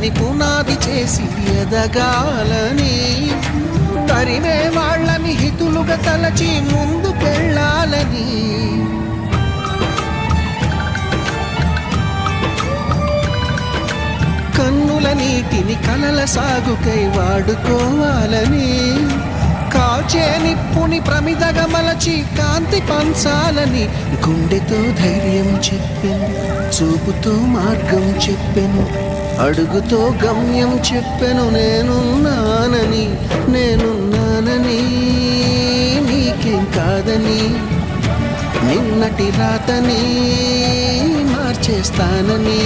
ప్రగతిని పునాది చేసి ఎదగాలని, తరిమే వాళ్ళని హితులుగా తలచి ముందుకెళ్ళాలని, కన్నుల నీటిని కలల సాగుకై వాడుకోవాలని, కాల్చే నిప్పుని ప్రమిదగా మలచి కాంతి పంచాలని, గుండెతో ధైర్యం చెప్పెను, చూపుతో మార్గం చెప్పెను, అడుగుతో గమ్యం చెప్పెను. నేనున్నానని నీకేం కాదని, నిన్నటి రాతని మార్చేస్తానని.